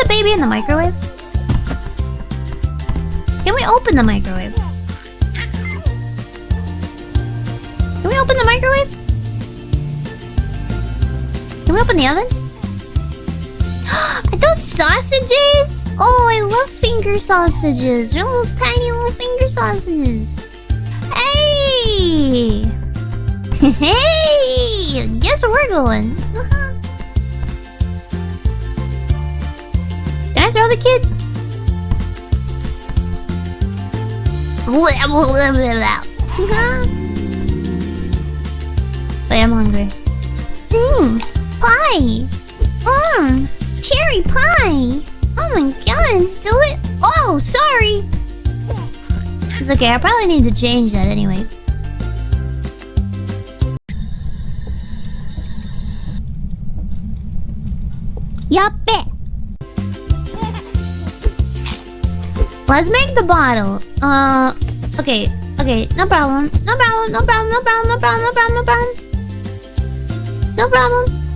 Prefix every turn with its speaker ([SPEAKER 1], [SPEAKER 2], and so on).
[SPEAKER 1] baby in the microwave? Can we open the microwave? Can we open the microwave? Can we open the oven? Are those sausages? Oh, I love finger sausages. They're little tiny little finger sausages. Hey! Hey! Guess where we're going? Can I throw the kid? Wait, I'm hungry. Pie! Cherry pie! Oh my god, it's delicious! Oh, sorry! It's okay, I probably need to change that anyway. Yappe! Let's make the bottle. Okay, no problem. No problem.